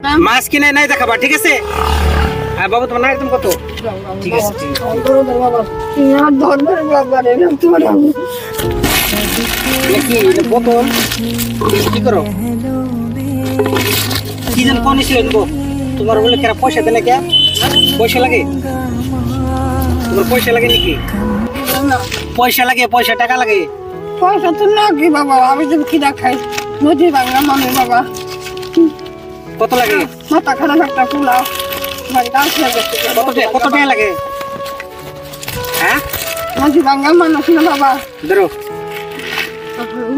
মাছ কিনে নাই দেখাবা, ঠিক আছে? আর বাবু তোমার না একদম কত? ঠিক আছে, কি করো কি যেন কোন ছিল তোমার বলে কেন পয়সা দেয় না কে? পয়সা লাগে? তোমার পয়সা লাগে নাকি? পয়সা লাগে, পয়সা টাকা লাগে? পয়সা তো লাগে বাবা, আমি তো খিদা খাই নদী ভাঙা মানুষ বাবা। কত লাগে? মাথা খারাপ একটা পোলাও কত টাকা লাগে? হ্যাঁ নদী ভাঙা মানুষ না বাবা। ধরো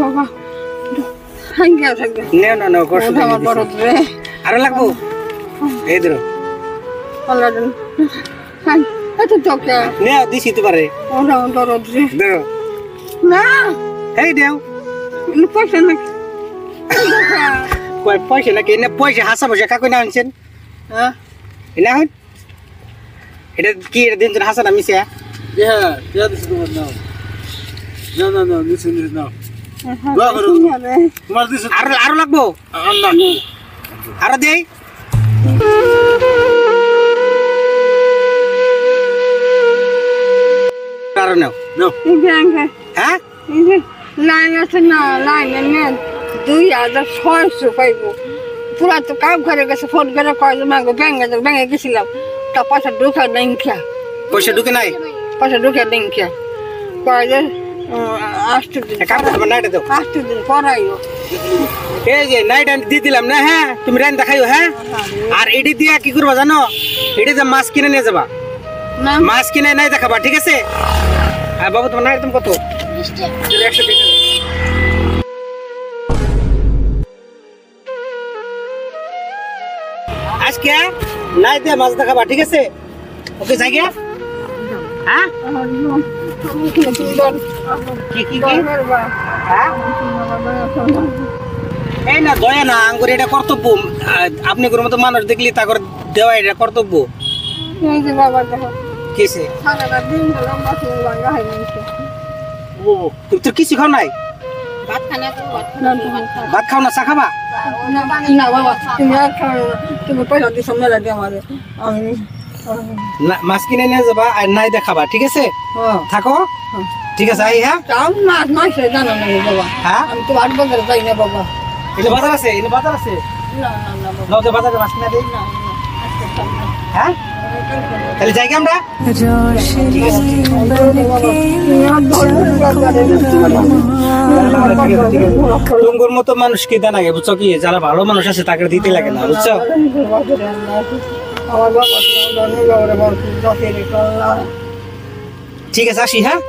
বাবা আরো লাগবো, এই ধরো দিছি তোমারে ধরো না এই দেও পয়সা নাকি পয়সা নাকি না পয়সা হাসা বসে কাকু না আনছেন না হন এটা কি এটা দিন হাসা না মিশে আরো লাগবো আরো দেই আরো নাও হ্যাঁ লাইন আছে না, লাইনে 2600 পাইব। পুরা তো কাম করে গেছে, ফোন করে কয় মাগো ব্যাঙ্গে গেছিলাম, তা পয়সা ঢুকে নেই খেয়া। পয়সা ঢুকে নাই? পয়সা ঢুকে নেই খেয়া কয় যে 8 দিন পরাইও। এই যে নাইট দিয়ে দিলাম না, হ্যাঁ তুমি রান দেখাইও। হ্যাঁ আর এডি দিয়া কি করবা জানো? এডি যে মাছ কিনে নিয়ে যাবা, মাছ কিনে নাই দেখাবা, ঠিক আছে? আর বাবু তোমার না একদম কত? 100 টাকা। আজকে নাই দিয়ে মাছ দেখাবা, ঠিক আছে? ওকে যাই গে। হ্যাঁ কি হ্যাঁ এই না দয়া না আঙ্গুর, এটা কর্তব্য। আপনি কোনো মতো মানুষ দেখলি তা করে দেওয়া এটা কর্তব্য। কিসে তুমি তোর কিছু খাও নাই? ভাত খাও না, চা খাবা? না বাবা, তুমি পয়সা দিছো মেলা দিয়ে আমারে, আমি মাছ কিনে নিয়ে যাবা আর নাই দেখাবা, ঠিক আছে? থাকো, ঠিক আছে? আই হ্যাঁ মাছ জানো না বাবা। হ্যাঁ আমি তো 8 বাজারে যাই না বাবা। এটা বাজার আছে, এটা বাজার আছে। না বাজারে মাছ কিনা দেই না। হ্যাঁ তাহলে যাই আমরা। তোমার মতো মানুষ কি দেয় না, বুঝছো? কি যারা ভালো মানুষ আছে তাকে দিতে লাগে না, বুঝছো? ঠিক আছে, আসি। হ্যাঁ।